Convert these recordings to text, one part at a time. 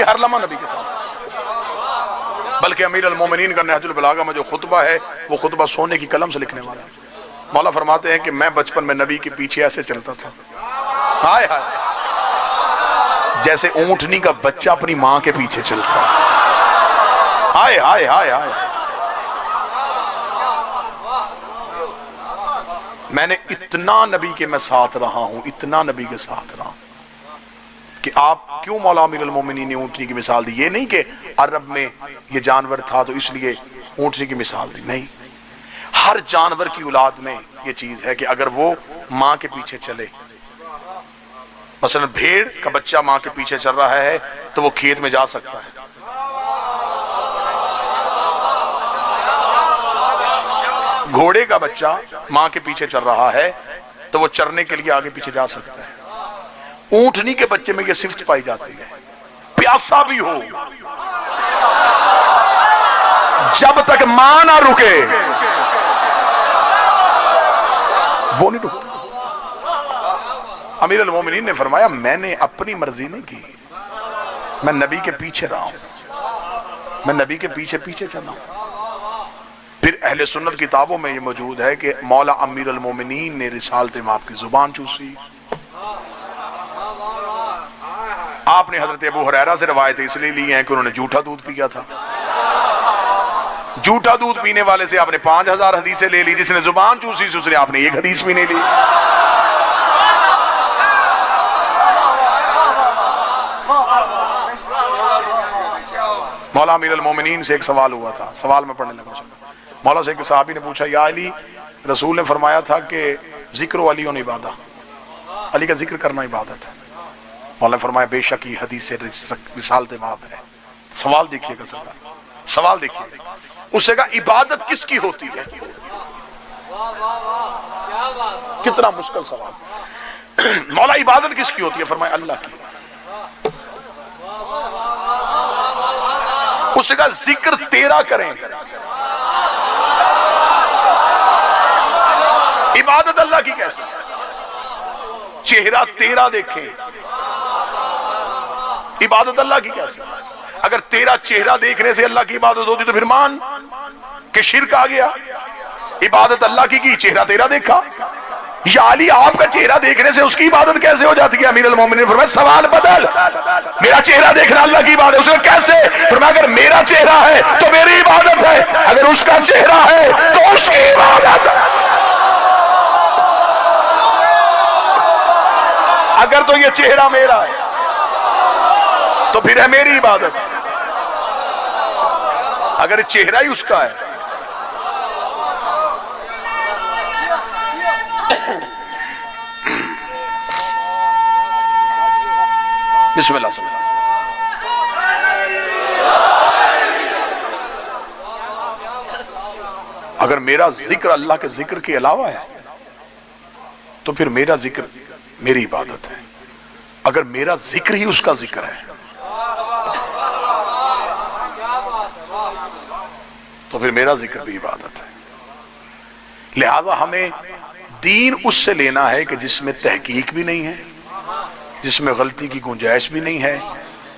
है हर लम्हा नबी के साथ। बल्कि अमीर अल मोमिनीन का नहजुल बलागा में जो खुतबा है वो खुतबा सोने की कलम से लिखने वाला है। मौला फरमाते हैं कि मैं बचपन में नबी के पीछे ऐसे चलता था, हाय हाय, जैसे ऊंटनी का बच्चा अपनी मां के पीछे चलता। हाय हाय हाय हाय। मैंने इतना नबी के मैं साथ रहा हूं, इतना नबी के साथ रहा हूं कि आप क्यों मौला अमीरुल मोमिनीन ने ऊंटनी की मिसाल दी? ये नहीं कि अरब में ये जानवर था तो इसलिए ऊंटनी की मिसाल दी, नहीं। हर जानवर की औलाद में ये चीज है कि अगर वो मां के पीछे चले, मसलन भेड़ का बच्चा मां के पीछे चल रहा है तो वो खेत में जा सकता है। घोड़े का बच्चा मां के पीछे चल रहा है तो वो चरने के लिए आगे पीछे जा सकता है। ऊंटनी के बच्चे में ये सिफ्त पाई जाती है, प्यासा भी हो, जब तक मां ना रुके वो नहीं रुकता। अमीर अल मोमिनीन ने फरमाया मैंने अपनी मर्जी नहीं की, मैं नबी के पीछे रहा हूं, मैं नबी के पीछे पीछे चला हूं। फिर अहले सुन्नत किताबों में ये मौजूद है कि मौला अमीर अल मोमिनीन ने रिसालत माप की जुबान चूसी। आपने हजरत अबू हुरैरा से रवायतें इसलिए ली हैं कि उन्होंने जूठा दूध पिया था। जूठा दूध पीने वाले से आपने 5000 हदीसें ले ली, जिसने जुबान चूसी उसने आपने एक हदीस भी नहीं ली। मौला अमीर अल मोमिनीन से एक सवाल हुआ था, सवाल में पढ़ने लगा। मौला से एक सहाबी ने पूछा, या अली, रसूल ने फरमाया था कि जिक्र अली और इबादत, अली का जिक्र करना इबादत है। मौला ने फरमाया बेशक ये हदीस रिसालत माप है। सवाल देखिएगा सरकार, सवाल देखिए। उससे कहा इबादत किसकी होती है? कितना मुश्किल सवाल। मौला इबादत किसकी होती है? फरमाया अल्लाह की। उससे कहा जिक्र तेरा करें, इबादत अल्लाह की कैसे? चेहरा तेरा देखें, इबादत अल्लाह की कैसे? अगर तेरा चेहरा देखने से अल्लाह की इबादत होती तो फिर मान कि शिरक आ गया। इबादत अल्लाह की, चेहरा तेरा देखा। या अली, आपका चेहरा देखने से उसकी इबादत कैसे हो जाती है? अमीर अल मोमिनीन फरमाया सवाल बदल, मेरा चेहरा देखना अल्लाह की इबादत है। उसने कैसे? फरमाया अगर मेरा चेहरा है तो मेरी इबादत है, अगर उसका चेहरा है तो उसकी इबादत है। अगर तो ये चेहरा मेरा है तो फिर है मेरी इबादत, अगर चेहरा ही उसका है। बिस्मिल्लाह। अगर मेरा जिक्र अल्लाह के जिक्र के अलावा है तो फिर मेरा जिक्र मेरी इबादत है। अगर मेरा जिक्र ही उसका जिक्र है तो फिर मेरा जिक्र भी इबादत है। लिहाजा हमें दीन उससे लेना है कि जिसमें तहकीक भी नहीं है, जिसमें गलती की गुंजाइश भी नहीं है,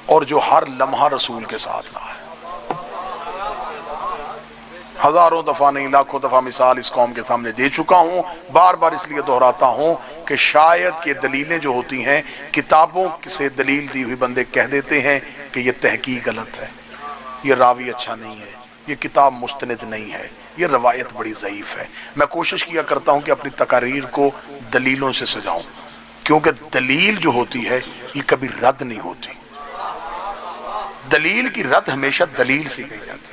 और जो हर लम्हा रसूल के साथ रहा है। हजारों दफा नहीं लाखों दफा मिसाल इस कौम के सामने दे चुका हूं, बार बार इसलिए दोहराता हूं कि शायद ये दलीलें जो होती हैं किताबों से दलील दी हुई बंदे कह देते हैं कि ये तहकीक गलत है, ये रावी अच्छा नहीं है, ये किताब मुस्तनिद नहीं है, ये रवायत बड़ी ज़ईफ है। मैं कोशिश किया करता हूं कि अपनी तकारीर को दलीलों से सजाऊं, क्योंकि दलील जो होती है ये कभी रद्द नहीं होती। दलील की रद्द हमेशा दलील से कही जाती है,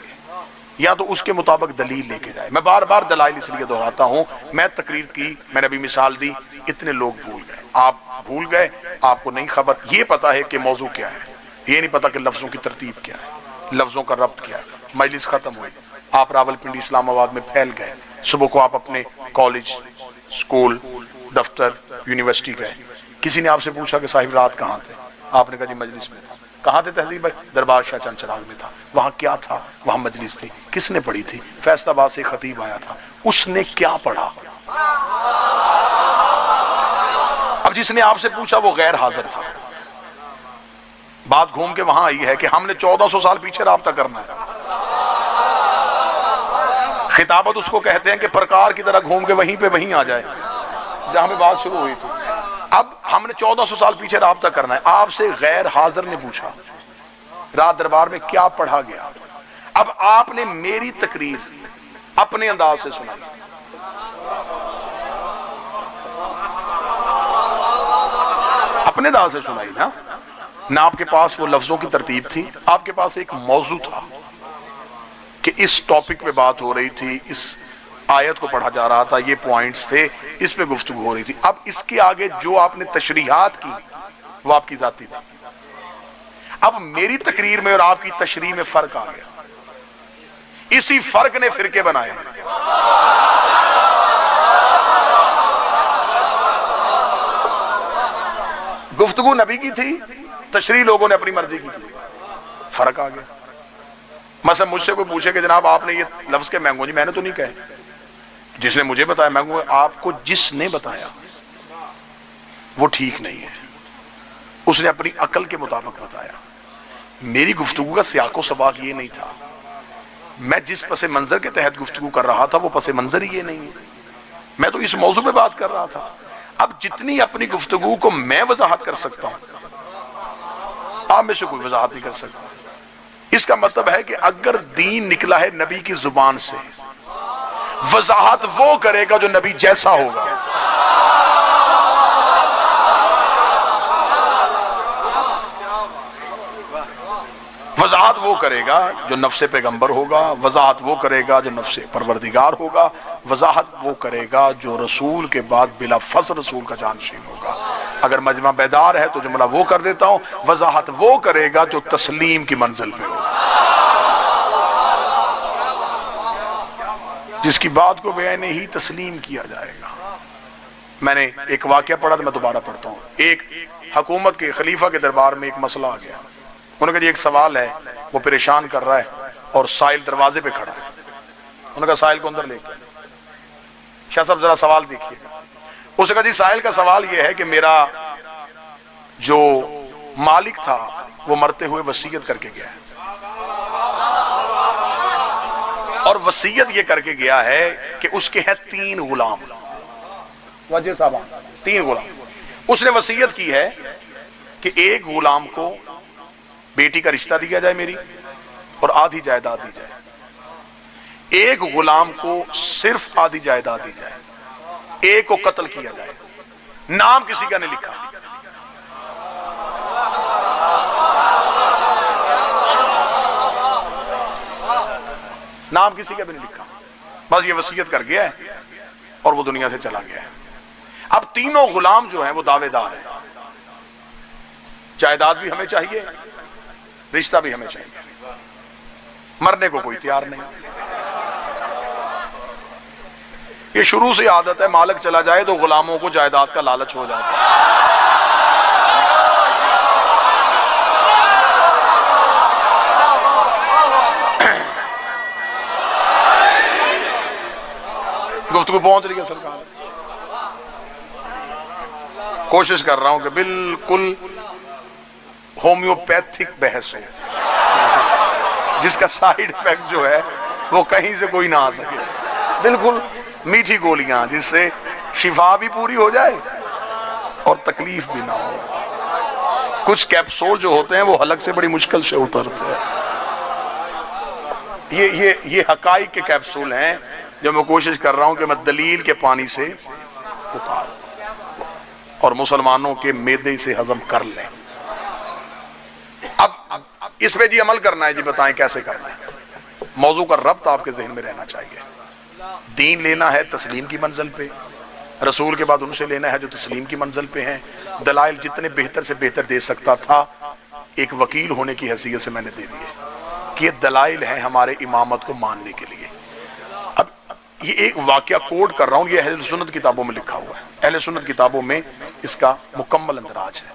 या तो उसके मुताबिक दलील लेके जाए। मैं बार बार दलाइल इसलिए दोहराता हूं, मैं तकरीर की, मैंने अभी मिसाल दी, इतने लोग भूल गए, आप भूल गए, आपको नहीं खबर। ये पता है कि मौजू क्या है, ये नहीं पता कि लफ्जों की तरतीब क्या है, लफ्जों का रब्त क्या है। मजलिस खत्म हुई, आप रावलपिंडी इस्लामाबाद में फैल गए, सुबह को आप अपने कॉलेज, स्कूल, दफ्तर, यूनिवर्सिटी गए, किसी ने आपसे पूछा कि साहिब रात कहाँ थे? आपने कहा जी मजलिस में था। कहाँ थे तहजीब भाई? दरबार शाह चंद चिराग में था। वहां क्या था? वहां मजलिस थी। किसने पढ़ी थी? फैसलाबाद से खतीब आया था। उसने क्या पढ़ा? अब जिसने आपसे पूछा वो गैर हाजिर था, बात घूम के वहां आई है कि हमने 1400 साल पीछे राब्ता करना है। खिताबत उसको कहते हैं कि प्रकार की तरह घूम के वहीं पे वहीं आ जाए जहां पे बात शुरू हुई थी। अब हमने 1400 साल पीछे राब्ता करना है। आपसे गैर हाजिर ने पूछा रात दरबार में क्या पढ़ा गया। अब आपने मेरी तकरीर अपने अंदाज से सुनाई, अपने अंदाज से सुनाई ना आपके पास वो लफ्जों की तरतीब थी, आपके पास एक मौजू था कि इस टॉपिक पे बात हो रही थी, इस आयत को पढ़ा जा रहा था, ये पॉइंट्स थे, इस पे गुफ्तगू हो रही थी। अब इसके आगे जो आपने तशरीहात की वो आपकी जाती थी। अब मेरी तकरीर में और आपकी तशरीह में फर्क आ गया। इसी फर्क ने फिरके बनाए। गुफ्तगू नबी की थी, तशरीह लोगों ने अपनी मर्जी की थी, फर्क आ गया। मसलन मुझसे कोई पूछे कि जनाब आपने ये लफ्ज के मैंगो, जी मैंने तो नहीं कहे, जिसने मुझे बताया मैंगो, आपको जिसने बताया वो ठीक नहीं है, उसने अपनी अकल के मुताबिक बताया। मेरी गुफ्तगू का सियाको सबाक ये नहीं था। मैं जिस पसे मंजर के तहत गुफ्तगू कर रहा था वो पसे मंजर ही ये नहीं है। मैं तो इस मौजू पे बात कर रहा था। अब जितनी अपनी गुफ्तगू को मैं वजाहत कर सकता हूं, आप में से कोई वजाहत नहीं कर सकता। इसका मतलब है कि अगर दीन निकला है नबी की जुबान से, वजाहत वो करेगा जो नबी जैसा होगा। वजाहत वो करेगा जो नफ्से पैगंबर होगा, वजाहत वो करेगा जो नफ्से परवरदिगार होगा, वजाहत वो करेगा जो रसूल के बाद बिला फज़्ल रसूल का जानशीन होगा। अगर मजमा बेदार है तो जुमला वो कर देता हूं, वजाहत वो करेगा जो तस्लीम की मंजिल पे होगा, जिसकी बात को बयान ही तस्लीम किया जाएगा। मैंने एक वाकया पढ़ा तो मैं दोबारा पढ़ता हूं। एक हुकूमत के खलीफा के दरबार में एक मसला आ गया। उन्होंने कहा जी एक सवाल है, वो परेशान कर रहा है और साहिल दरवाजे पे खड़ा है। उन्होंने कहा साहिल को अंदर लेके, शाह साहब जरा सवाल देखिए। उसने कहा जी साहिल का सवाल यह है कि मेरा जो मालिक था वो मरते हुए वसीयत करके गया है, और वसीयत ये करके गया है कि उसके हैं 3 गुलाम। वजह साहब 3 गुलाम। उसने वसीयत की है कि एक गुलाम को बेटी का रिश्ता दिया जाए मेरी, और आधी जायदाद दी जाए। एक गुलाम को सिर्फ आधी जायदाद दी जाए, एक को कत्ल किया जाए। नाम किसी का नहीं लिखा। नाम किसी का भी नहीं लिखा, बस ये वसीयत कर गया है और वो दुनिया से चला गया है। अब तीनों गुलाम जो हैं वो दावेदार हैं, जायदाद भी हमें चाहिए, रिश्ता भी हमें चाहिए, मरने को कोई तैयार नहीं। ये शुरू से आदत है, मालिक चला जाए तो गुलामों को जायदाद का लालच हो जाता है। गुफ्तगू पहुंच रही है सरकार। कोशिश कर रहा हूं कि बिल्कुल होम्योपैथिक बहस हो, जिसका साइड इफेक्ट जो है वो कहीं से कोई ना आ सके। बिल्कुल मीठी गोलियां जिससे शिफा भी पूरी हो जाए और तकलीफ भी ना हो। कुछ कैप्सूल जो होते हैं वो हलक से बड़ी मुश्किल से उतरते हैं। ये हकाइक के कैप्सूल हैं जो मैं कोशिश कर रहा हूं कि मैं दलील के पानी से उतारूं और मुसलमानों के मेदे से हजम कर लें। अब इस पे जी अमल करना है जी, बताएं कैसे करना है। मौजू का रब्त आपके जहन में रहना चाहिए। दीन लेना है तस्लीम की मंजिल पे, रसूल के बाद उनसे लेना है जो तस्लीम की मंजिल पे हैं। दलाइल जितने बेहतर से बेहतर दे सकता था, एक वकील होने की हैसियत से मैंने दे दिए कि ये दलाइल हैं हमारे इमामत को मानने के लिए। अब ये एक वाकया कोट कर रहा हूं, ये अहले सुन्नत किताबों में लिखा हुआ है, अहले सुन्नत किताबों में इसका मुकम्मल अंदराज है।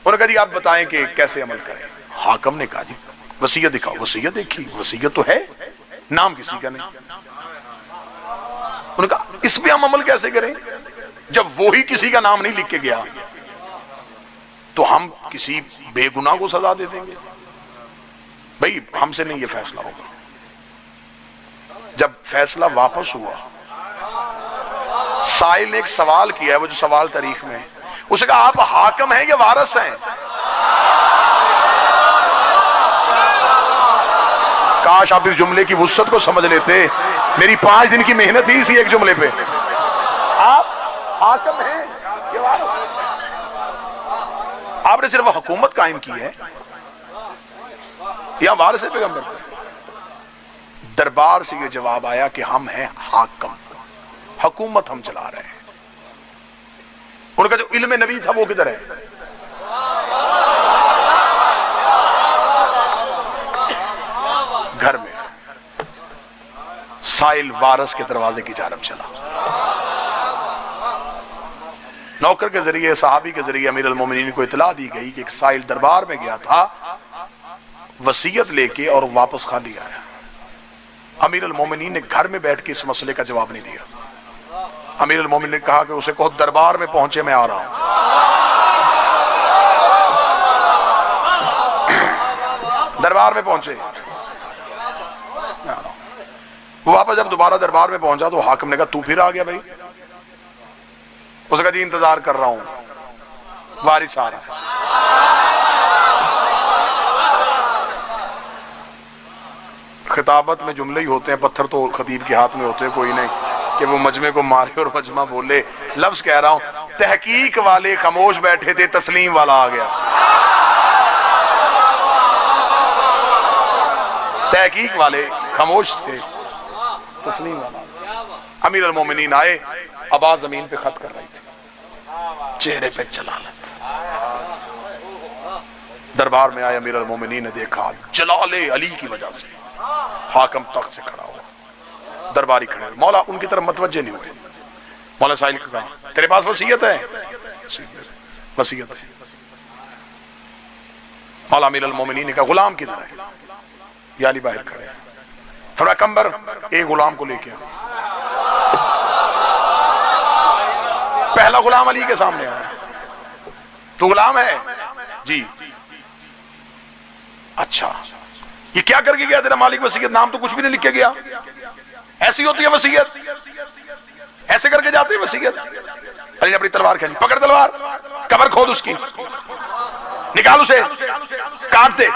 उन्होंने कहा जी आप बताएं कि कैसे अमल करें। हाकम ने कहा जी वसीयत दिखाओ। वसीयत देखी, वसीयत तो है, नाम किसी का नहीं। उन्होंने कहा इस पे हम अमल कैसे करें जब वो ही किसी का नाम नहीं लिख के गया। तो हम किसी बेगुनाह को सजा दे देंगे? भाई हमसे नहीं ये फैसला होगा। जब फैसला वापस हुआ, साइल ने एक सवाल किया है, वो जो सवाल तारीख में, उसे कहा आप हाकिम हैं या वारिस हैं? काश आप इस जुमले की वुसअत को समझ लेते। मेरी 5 दिन की मेहनत ही इसी एक जुमले पे। आप हाकिम हैं या वारिस हैं? आपने सिर्फ हुकूमत कायम की है या वारिस है पैगंबर? दरबार से यह जवाब आया कि हम हैं हाकिम, हुकूमत हम चला रहे हैं। उनका जो इल्म नबी था वो किधर है? घर में। साइल वारिस के दरवाजे की जानब चला, नौकर के जरिए, सहाबी के जरिए अमीर अल मोमिनीन को इतला दी गई कि एक साइल दरबार में गया था वसीयत लेके और वापस खाली आया। अमीर अल मोमिनीन ने घर में बैठ के इस मसले का जवाब नहीं दिया। अमीर अल मोमिनीन ने कहा कि उसे कहो दरबार में पहुंचे, मैं आ रहा हूं। दरबार में पहुंचे, वो वापस जब दोबारा दरबार में पहुंचा तो हाकिम ने कहा तू फिर आ गया भाई? उसने कहा जी इंतजार कर रहा हूं, वारिस आ रहा है। खिताबत में जुमले ही होते हैं, पत्थर तो खतीब के हाथ में होते हैं कोई नहीं कि वो मजमे को मारे और मजमा बोले। लफ्ज कह रहा हूं, तहकीक वाले खामोश बैठे थे, तस्लीम वाला आ गया। तहकीक वाले खामोश थे, तस्लीम वाला। अमीर अल मोमिनीन आए, आवाज जमीन पे खत कर रही थी, चेहरे पे जलालत। दरबार में आए अमीर अल मोमिनीन ने देखा जलाले अली की वजह से हाकिम तख्त से खड़ा हुआ, दरबारी खड़े। मौला उनकी तरफ मतवज्जे नहीं हुए। मौला साहिल को कहा तेरे पास वसीयत है? वसीयत है। मौला अमीर अल मोमिनीन ने कहा गुलाम किधर है? या अली बाहर खड़े। फरमाया कंबर एक गुलाम को लेके आ। पहला गुलाम अली के सामने आया। तू गुलाम है? जी। अच्छा, ये क्या करके गया तेरा मालिक? वसीयत नाम तो कुछ भी नहीं लिख के गया। ऐसी होती है वसीयत? ऐसे करके जाते हैं वसीयत? अली ने अपनी तलवार खेली, पकड़ तलवार, कब्र खोद उसकी, निकाल उसे, काट दे।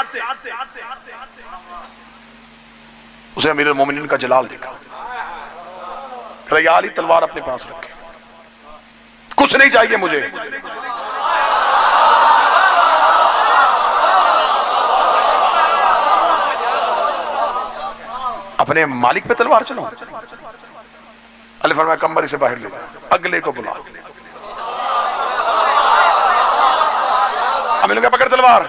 उसे अमीर मोमिनीन का जलाल देखा, कहता या अली तलवार अपने पास रखे, कुछ नहीं चाहिए मुझे। अपने मालिक पे तलवार चलाऊं? अली फरमाया कंबर इसे बाहर ले जा, अगले को बुला। अमीर ने कहा पकड़ तलवार,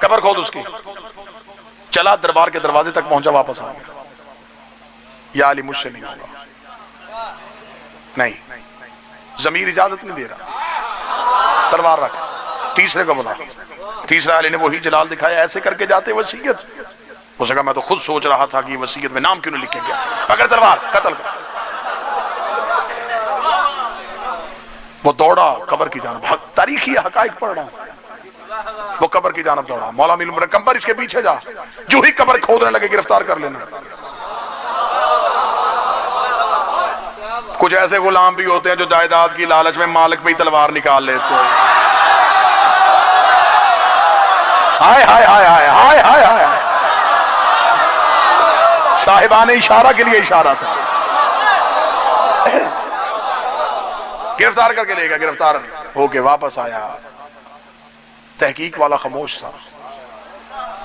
कब्र खोद उसकी। चला, दरबार के दरवाजे तक पहुंचा, वापस आ गया। या अली मुझसे नहीं होगा, नहीं, जमीर इजाजत नहीं दे रहा, तलवार रख। तीसरे को बुला। तीसरा अली ने वही जलाल दिखाया, ऐसे करके जाते वसीयत। उसने कहा मैं तो खुद सोच रहा था कि वसीयत में नाम क्यों नहीं लिखे गया। पकड़ तलवार, कत्ल कर। वो दौड़ा कब्र की जानब, तारीखी हकाइक पढ़ रहा हूं। वो कब्र की जानब दौड़ा। मौला मिल कंबर इसके पीछे जा, जो ही कब्र खोदने लगे गिरफ्तार कर लेना। कुछ ऐसे गुलाम भी होते हैं जो जायदाद की लालच में मालिक पे ही तलवार निकाल लेते हैं। हाय हाय हाय हाय हाय हाय हाय। साहिबाने इशारा के लिए इशारा था। गिरफ्तार करके ले गया, गिरफ्तार होके वापस आया। तहकीक वाला खामोश था।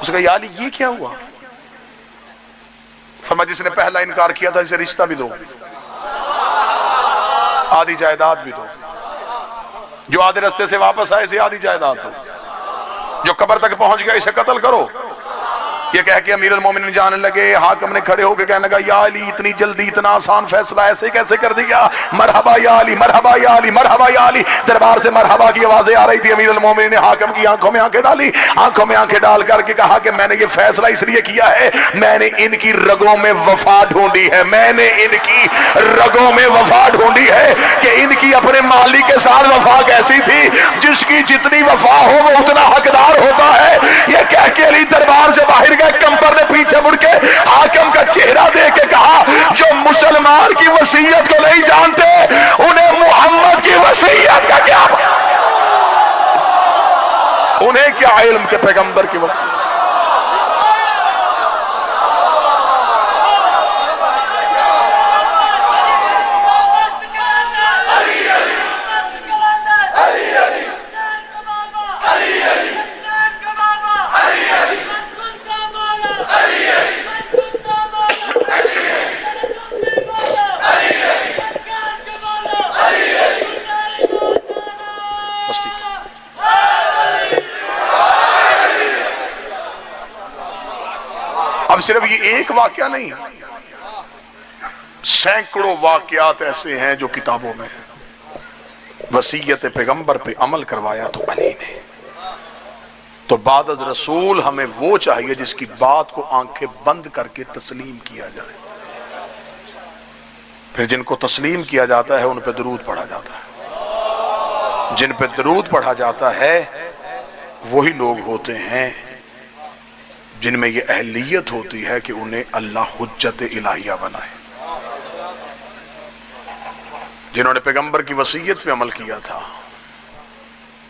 उसने कहा यार ये क्या हुआ? फरमाया जिसने पहला इनकार किया था इसे रिश्ता भी दो, आधी जायदाद भी दो। जो आधे रास्ते से वापस आए इसे आधी जायदाद दो। जो कब्र तक पहुंच गया इसे कत्ल करो। ये कह के अमीरुल मोमिनीन जाने लगे। हाकिम ने खड़े होकर कहने लगा, या अली इतनी जल्दी इतना आसान फैसला ऐसे कैसे कर दिया? मरहबा या अली, मरहबा या अली, मरहबा या अली। दरबार से मरहबा की आवाजें आ रही थी। अमीरुल मोमिनीन ने हाकिम की आंखों में आंखें डाली, आंखों में आंखें डाल करके कहा कि मैंने ये फैसला इसलिए किया है, मैंने इनकी रगों में वफा ढूंढी है, मैंने इनकी रगों में वफा ढूंढी है कि इनकी अपने मालिक के साथ वफा कैसी थी। जिसकी जितनी वफा हो वो उतना हकदार होता है। ये कह के अली दरबार से बाहर गए। कंबर ने पीछे मुड़ के हाकिम का चेहरा देख के कहा, जो मुसलमान की वसीयत को नहीं जानते उन्हें मोहम्मद की वसीयत का क्या, उन्हें क्या इल्म के पैगंबर की वसीयत। अब सिर्फ ये एक वाकया नहीं, सैकड़ों वाकयात ऐसे हैं जो किताबों में वसीयत पैगंबर पे अमल करवाया तो अली ने। तो बाद अज़ रसूल हमें वो चाहिए जिसकी बात को आंखें बंद करके तस्लीम किया जाए। फिर जिनको तस्लीम किया जाता है उन पे दरूद पढ़ा जाता है। जिन पे दरूद पढ़ा जाता है वही लोग होते हैं जिनमें यह अहलियत होती है कि उन्हें अल्लाह हुज्जत इलाहिया बनाए। जिन्होंने पैगंबर की वसीयत पे अमल किया था,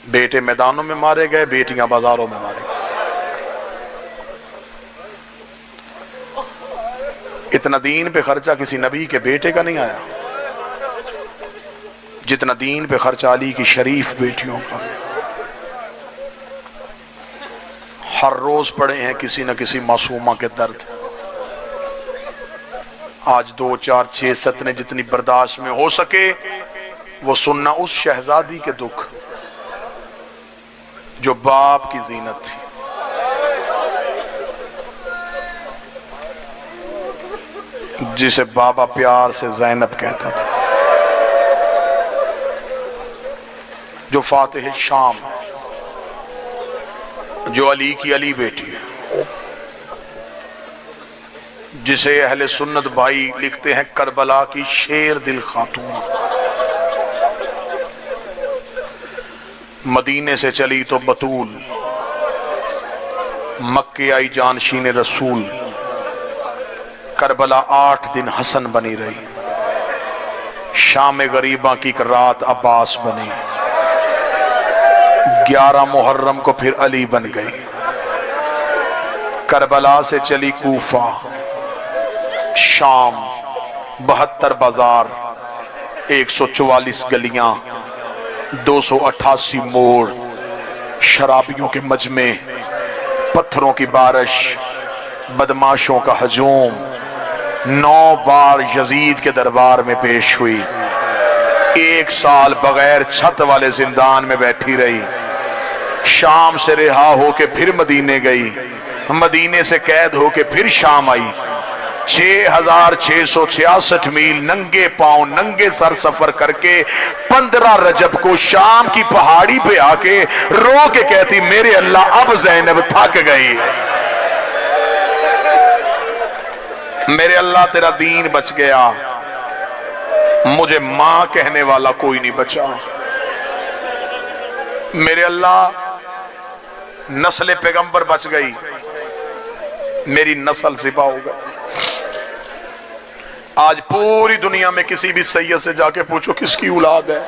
बेटे मैदानों में मारे गए, बेटियां बाजारों में मारे गए। इतना दीन पे खर्चा किसी नबी के बेटे का नहीं आया जितना दीन पे खर्चा अली की शरीफ बेटियों का। हर रोज पड़े हैं किसी न किसी मासूमा के दर्द। आज 2, 4, 6, 7 ने जितनी बर्दाश्त में हो सके वो सुनना उस शहजादी के दुख जो बाप की जीनत थी। जिसे बाबा प्यार से ज़ैनब कहता था, जो फातिह शाम है, जो अली की अली बेटी है, जिसे अहले सुन्नत भाई लिखते हैं करबला की शेर दिल खातून। मदीने से चली तो बतूल, मक्के आई जानशीन रसूल। करबला 8 दिन हसन बनी रही, शाम गरीबा की रात अब्बास बनी। 11 मुहर्रम को फिर अली बन गई। करबला से चली कूफा, शाम 72 बाजार, 144 गलियां, 288 मोड़, शराबियों के मजमे, पत्थरों की बारिश, बदमाशों का हजूम। 9 बार यजीद के दरबार में पेश हुई। 1 साल बगैर छत वाले जिंदान में बैठी रही। शाम से रिहा होके फिर मदीने गई, मदीने से कैद होके फिर शाम आई। 6666 मील नंगे पांव नंगे सर सफर करके 15 रजब को शाम की पहाड़ी पे आके रो के कहती, मेरे अल्लाह अब ज़ैनब थक गई, मेरे अल्लाह तेरा दीन बच गया, मुझे मां कहने वाला कोई नहीं बचा। मेरे अल्लाह नस्ल पैगंबर बच गई, मेरी नस्ल सिपा हो गई। आज पूरी दुनिया में किसी भी सैयद से जाके पूछो किसकी औलाद है,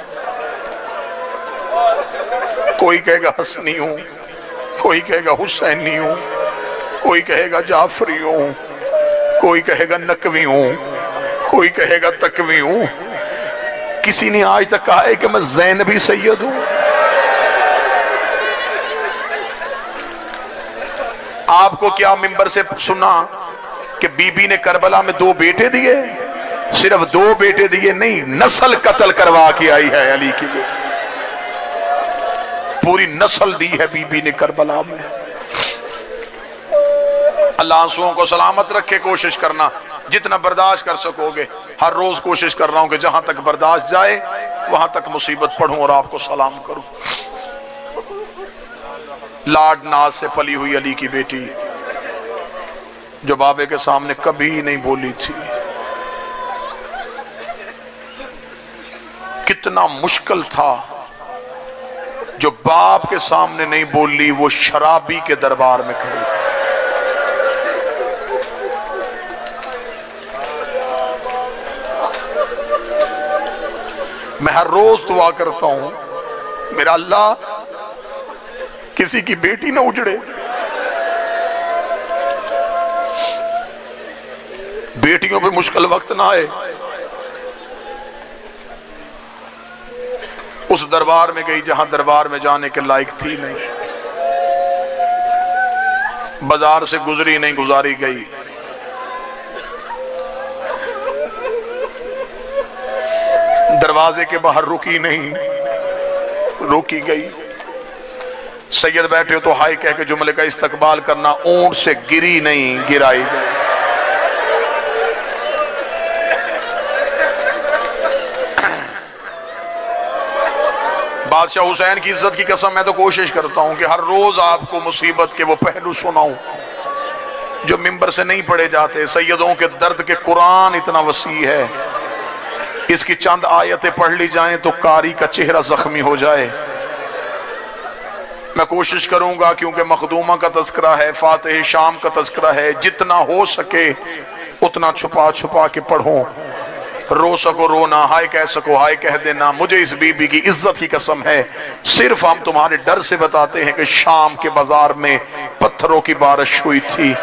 कोई कहेगा हसनी हूं, कोई कहेगा हुसैनी हूं, कोई कहेगा जाफरी हूं, कोई कहेगा नकवी हूं, कोई कहेगा तकवी हूं। किसी ने आज तक कहा है कि मैं ज़ैनबी सैयद हूं। आपको क्या मिंबर से सुना कि बीबी ने करबला में 2 बेटे दिए? सिर्फ 2 बेटे दिए नहीं, नस्ल कत्ल करवा के आई है अली की, पूरी नस्ल दी है बीबी ने करबला में। अल्लाह आंसुओं को सलामत रखे। कोशिश करना जितना बर्दाश्त कर सकोगे। हर रोज कोशिश कर रहा हूं कि जहां तक बर्दाश्त जाए वहां तक मुसीबत पढ़ूं और आपको सलाम करूं। लाड नाज से पली हुई अली की बेटी जो बाबे के सामने कभी नहीं बोली थी। कितना मुश्किल था जो बाप के सामने नहीं बोली, वो शराबी के दरबार में खड़ी। मैं हर रोज दुआ करता हूं, मेरा अल्लाह किसी की बेटी ना उजड़े, बेटियों पे मुश्किल वक्त ना आए। उस दरबार में गई जहां दरबार में जाने के लायक थी नहीं, बाजार से गुजरी नहीं, गुजारी गई। दरवाजे के बाहर रुकी नहीं, रोकी गई। सैयद बैठे हो तो हाय कह के जुमले का इस्तकबाल करना, ऊंट से गिरी नहीं, गिराई गई। बादशाह हुसैन की इज्जत की कसम मैं तो कोशिश करता हूं कि हर रोज आपको मुसीबत के वो पहलू सुनाऊं जो मिंबर से नहीं पढ़े जाते। सैयदों के दर्द के कुरान इतना वसी है, इसकी चंद आयतें पढ़ ली जाएं तो कारी का चेहरा जख्मी हो जाए। मैं कोशिश करूंगा क्योंकि मखदूमा का तज़किरा है, फातिह शाम का तज़किरा है, जितना हो सके उतना छुपा छुपा के पढ़ो। रो सको रोना, हाय कह सको हाय कह देना। मुझे इस बीबी की इज्जत की कसम है, सिर्फ हम तुम्हारे डर से बताते हैं कि शाम के बाजार में पत्थरों की बारिश हुई थी।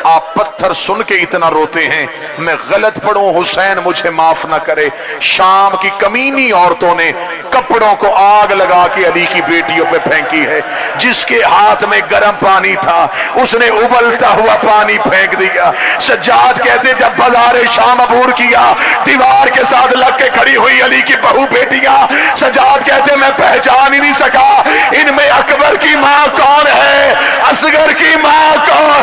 आप पत्थर सुन के इतना रोते हैं, मैं गलत पढ़ूं, हुसैन मुझे माफ ना करे। शाम की कमीनी औरतों ने कपड़ों को आग लगा के अली की बेटियों पे फेंकी है। जिसके हाथ में गर्म पानी था उसने उबलता हुआ पानी फेंक दिया। सज्जाद कहते जब बाजार शाम अबूर किया, दीवार के साथ लग के खड़ी हुई अली की बहू बेटियां, सज्जाद कहते मैं पहचान ही नहीं सका इनमें अकबर की मां कौन है, असगर की मां कौन।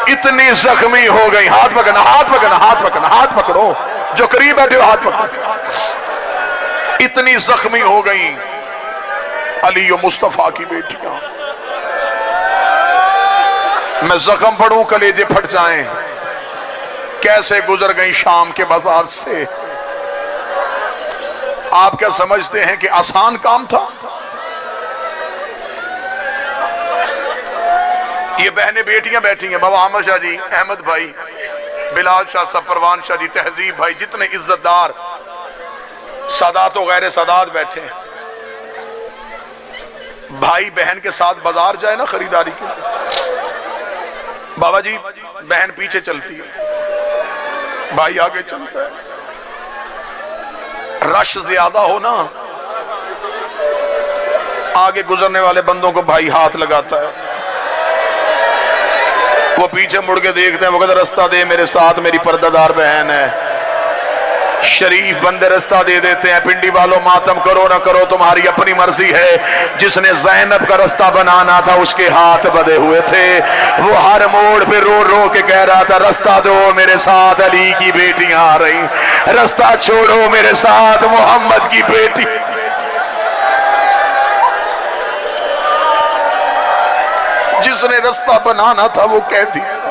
इतनी जख्मी हो गई। हाथ पकड़ना, हाथ पकड़ना, हाथ पकड़ना, हाथ पकड़ो, जो करीब बैठे हो हाथ पकड़ो। इतनी जख्मी हो गई अली और मुस्तफा की बेटियां। मैं जख्म पढ़ूं कलेजे फट जाएं। कैसे गुजर गई शाम के बाजार से। आप क्या समझते हैं कि आसान काम था? ये बहनें बेटियां बैठी हैं, बाबा अहमद शाह जी, अहमद भाई, बिलाल शाह साहब, परवान शाह जी, तहजीब भाई, जितने इज्जतदार सादात और गैर सादात बैठे हैं। भाई बहन के साथ बाजार जाए ना खरीदारी के, बाबा जी बहन पीछे चलती है, भाई आगे चलता है। रश ज्यादा हो ना, आगे गुजरने वाले बंदों को भाई हाथ लगाता है, वो पीछे मुड़ के देखते हैं, वो कहते रास्ता दे मेरे साथ मेरी पर्दादार बहन है। शरीफ बंदे रास्ता दे देते हैं। पिंडी वालों मातम करो ना करो तुम्हारी अपनी मर्जी है। जिसने ज़ैनब का रास्ता बनाना था उसके हाथ बंधे हुए थे। वो हर मोड़ पे रो रो के कह रहा था रास्ता दो मेरे साथ अली की बेटियां आ रही, रास्ता छोड़ो मेरे साथ मोहम्मद की बेटी। जिसने रास्ता बनाना था वो कैदी था,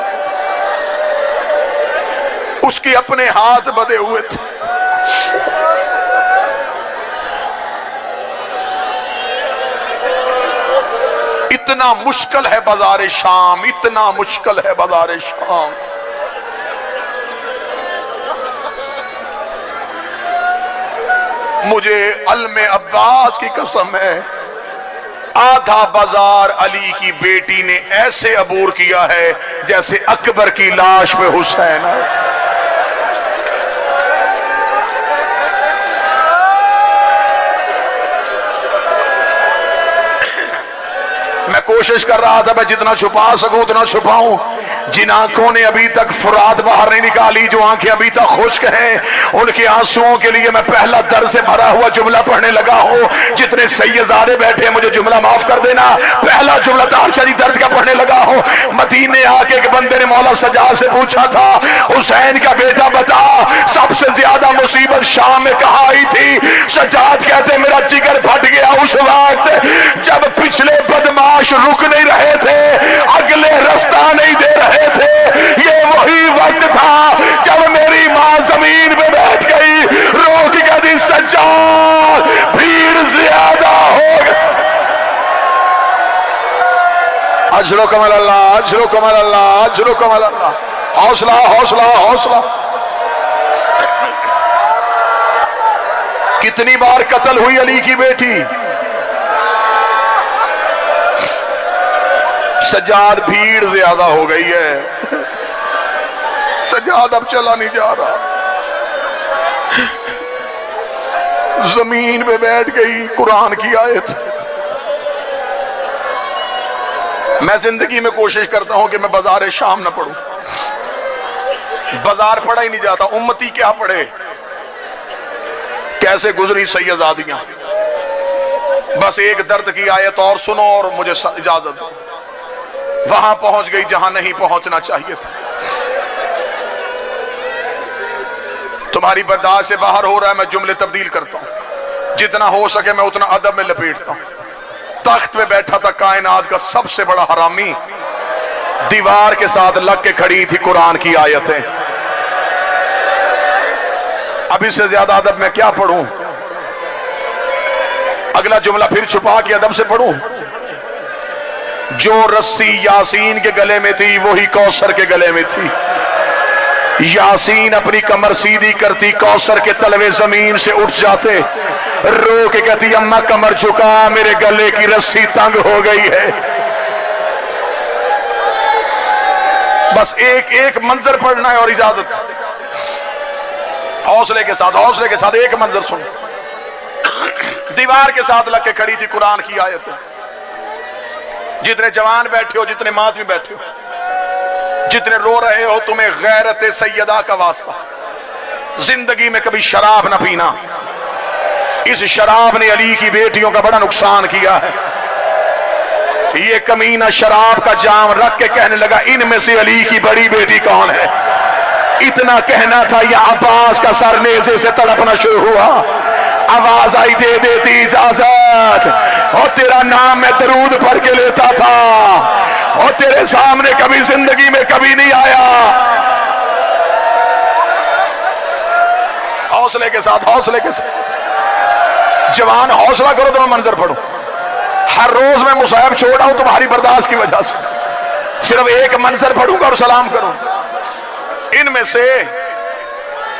उसके अपने हाथ बंधे हुए थे। इतना मुश्किल है बाजार शाम, इतना मुश्किल है बाजार शाम। मुझे अल्मे अब्बास की कसम है, आधा बाजार अली की बेटी ने ऐसे अबूर किया है जैसे अकबर की लाश पे हुसैन है। मैं कोशिश कर रहा था मैं जितना छुपा सकूं उतना छुपाऊं। जिन आंखों ने अभी तक फुरात बाहर नहीं निकाली, जो आंखें अभी तक खुश्क हैं, उनके आंसुओं के लिए मैं पहला दर्द से भरा हुआ जुमला पढ़ने लगा हूं। जितने सैयदारे बैठे मुझे जुमला माफ कर देना, पहला जुमला तारशरी दर्द का पढ़ने लगा हूं। मदीने आके एक बंदे ने मौला सज्जाद से पूछा था, हुसैन का बेटा बता, सबसे ज्यादा मुसीबत शाम में कहां आई थी? सज्जाद कहते मेरा जिगर फट गया उस वक्त जब पिछले बदमाश रुक नहीं रहे थे, अगले रास्ता नहीं दे रहे थे। ये वही वक्त था जब मेरी मां जमीन पे बैठ गई, रोक के दी सज्जाद भीड़ ज्यादा हो गई। अजरो कमल अल्लाह, अजरो कमल अल्लाह, अजरो कमल अल्लाह। हौसला हौसला हौसला। कितनी बार कत्ल हुई अली की बेटी? सज्जाद भीड़ ज्यादा हो गई है, सज्जाद अब चला नहीं जा रहा, जमीन पे बैठ गई। कुरान की आयत। मैं जिंदगी में कोशिश करता हूं कि मैं बाजार शाम ना पढ़ूं, बाजार पढ़ा ही नहीं जाता। उम्मती क्या पढ़े? कैसे गुजरी सैयदादियां। बस एक दर्द की आयत और सुनो और मुझे इजाजत दो। वहां पहुंच गई जहां नहीं पहुंचना चाहिए था। तुम्हारी बर्दाश्त से बाहर हो रहा है, मैं जुमले तब्दील करता हूं। जितना हो सके मैं उतना अदब में लपेटता हूं। तख्त पे बैठा था कायनात का सबसे बड़ा हरामी, दीवार के साथ लग के खड़ी थी कुरान की आयतें। अब इससे ज्यादा अदब मैं क्या पढ़ूं? अगला जुमला फिर छुपा के अदब से पढ़ूं। जो रस्सी यासीन के गले में थी वही कौसर के गले में थी। यासीन अपनी कमर सीधी करती, कौसर के तलवे जमीन से उठ जाते। रो के कहती अम्मा कमर झुका, मेरे गले की रस्सी तंग हो गई है। बस एक एक मंजर पढ़ना है और इजाजत। हौसले के साथ एक मंजर सुन। दीवार के साथ लग के खड़ी थी कुरान की आयत। जितने जवान बैठे हो, जितने मातमी बैठे हो, जितने रो रहे हो, तुम्हें गैरत सैयदा का वास्ता, जिंदगी में कभी शराब ना पीना। इस शराब ने अली की बेटियों का बड़ा नुकसान किया है। ये कमीना शराब का जाम रख के कहने लगा इनमें से अली की बड़ी बेटी कौन है? इतना कहना था या अब्बास का सर नेज़े से तड़पना शुरू हुआ। आवाज आई दे देती इजाजत, और तेरा नाम मैं दरूद पढ़ के लेता था, और तेरे सामने कभी जिंदगी में कभी नहीं आया। हौसले के साथ जवान हौसला करो तो मैं मंजर पढ़ूं। हर रोज मैं मुसाहिब छोड़ आऊं तुम्हारी बर्दाश्त की वजह से। सिर्फ एक मंजर पढ़ूंगा और सलाम करूंगा। इनमें से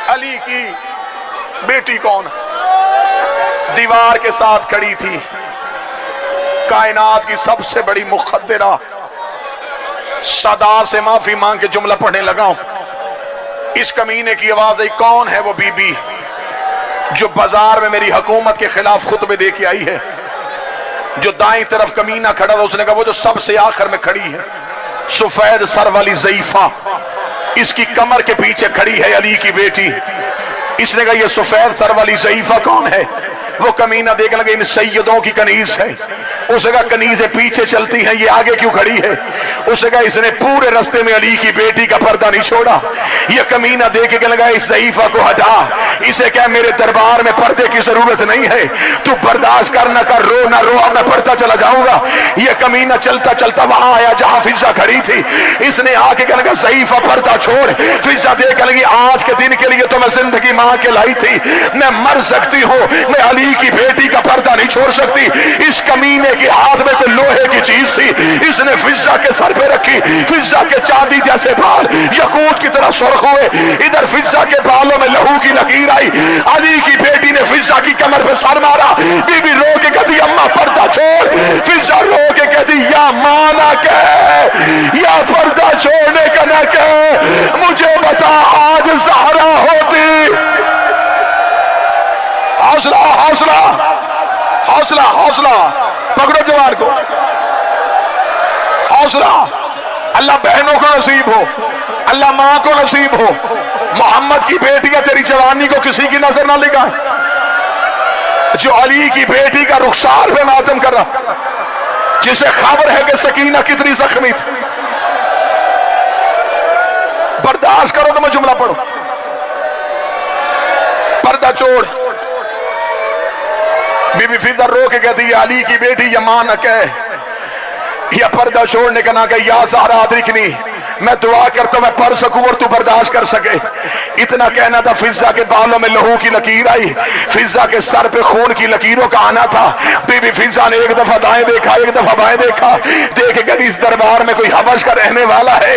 अली की बेटी कौन? दीवार के साथ खड़ी थी, कायनात की सबसे बड़ी मुखद्दरा। सदा से माफी मांग के जुमला पढ़ने लगा हूं। इस कमीने की आवाज आई, कौन है वो बीबी जो बाजार में मेरी हुकूमत के खिलाफ खुतबे दे के आई है? जो दाईं तरफ कमीना खड़ा था उसने कहा वो जो सबसे आखिर में खड़ी है, सफेद सर वाली ज़ईफा, इसकी कमर के पीछे खड़ी है अली की बेटी। इसने कहा ये सफेद सर वाली ज़ईफा कौन है? वो कमीना देखने लगे इन सैयदों की कनीज है। उसने कहा कनीजें पीछे चलती हैं, ये आगे क्यों खड़ी है? उसने कहा इसने पूरे रास्ते में अली की बेटी का पर्दा नहीं छोड़ा। ये कमीना देख के लगा इस ज़ईफा को हटा, इसे क्या मेरे दरबार में पर्दे की जरूरत नहीं है, तू बर्दाश्त कर ना कर, रो ना रो, अब मैं पढ़ता चला जाऊंगा। ये कमीना चलता चलता वहां आया जहां फिजा खड़ी थी। इसने आके कहा लगा ज़ईफा पर्दा छोड़। फिजा देख लगी आज के दिन के लिए तो मैं जिंदगी मां के लाई थी, मैं मर सकती हूँ, मैं अली की बेटी का पर्दा नहीं छोड़ सकती। इस कमीने के हाथ में तो लोहे की चीज थी, इसने फिजा के सर पे रखी। फिजा के चांदी जैसे बाल यकूत की तरह सुर्ख हुए। इधर फिजा के बालों में लहू की लकीर आई। अली की बेटी ने फिजा की कमर पे सर मारा। बीबी रो के कहती अम्मा पर्दा छोड़। फिजा रो के कहती या मां ना कह, या पर्दा छोड़ने का ना कह, मुझे बता आज ज़हरा होती। हौसला हौसला हौसला हौसला, पकड़ो जवान को। हौसला अल्लाह बहनों को नसीब हो, अल्लाह मां को नसीब हो। मोहम्मद की बेटियां तेरी जवानी को किसी की नजर ना लगा, जो अली की बेटी का रुखसार पे मातम कर रहा, जिसे खबर है कि सकीना कितनी जख्मी थी। बर्दाश्त करो तो मैं जुमला पढ़ू। पर्दा छोड़, बीबी फिजा रो के कहती है अली की बेटी यमान न कह, या पर्दा छोड़ने का ना कह, या ज़हरा अदरिकनी, मैं दुआ करता हूं मैं पढ़ सकूं और तू बर्दाश्त कर सके। इतना कहना था, फिजा के बालों में लहू की लकीर आई, फिजा के सर पे खून की लकीरों का आना था। बीबी फिजा ने एक दफा दाएं देखा, एक दफा बाएं देखा, देख के इस दरबार में कोई हबश का रहने वाला है।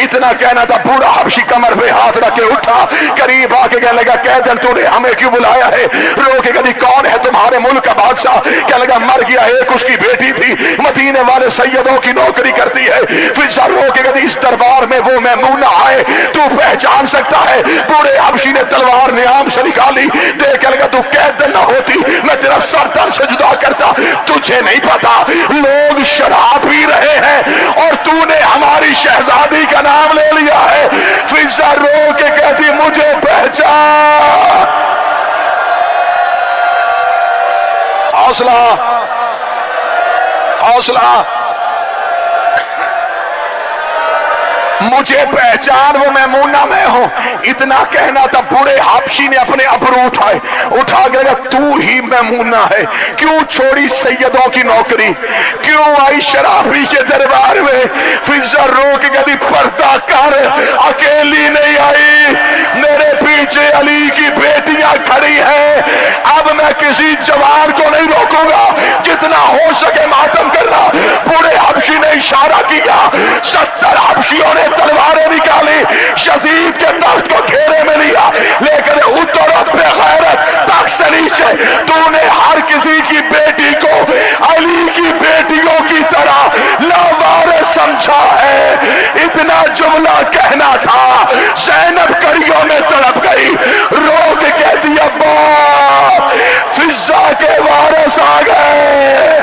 इतना कहना था, पूरा हबशी कमर पे हाथ रख के उठा, करीब आके कहने लगा, कह दे तूने हमें क्यों बुलाया है? रो के कभी कौन है तुम्हारे मुल्क का बादशाह? कहने लगा, मर गया एक उसकी बेटी थी, मदीने वाले सैयदों की नौकरी करती है। फिजा रो के कभी इस दरबार में वो मैमूना आए, तू पहचान सकता है? पूरे हबशी ने तलवार नियाम से निकाली, देख लगा तू कैद न होती मैं तेरा सर तन से जुदा करता। तुझे नहीं पता लोग शराब पी रहे हैं और तूने हमारी शहजादी का नाम ले लिया है। फिजा रो के कहती, मुझे पहचान। हौसला, हौसला, मुझे पहचान, वो मैमूना मैं हूं। इतना कहना था, पूरे हाबशी ने अपने अबरू उठाए, उठा के लगा, तू ही मैमूना है। क्यों छोड़ी सैयदों की नौकरी, क्यों आई शराबी के दरबार में? फिजा रो के कभी पर्दा कर, अकेली नहीं आई, मेरे पीछे अली की बेटियां खड़ी हैं। अब मैं किसी जवान को नहीं रोकूंगा, जितना हो सके मातम करना। पूरे हबशी ने इशारा किया, 70 हबशियों ने तलवारें निकाली, यजीद के तख्त को घेरे में लिया, लेकिन उतर बेगैरत तख्त से नीचे तूने हर किसी की बेटी को अली की बेटियों की तरह लावारिस समझा है। इतना जुमला कहना था, ज़ैनब कड़ियों में तड़प गई, रो के कहती, अब्बा फिजा के वारिस आ गए।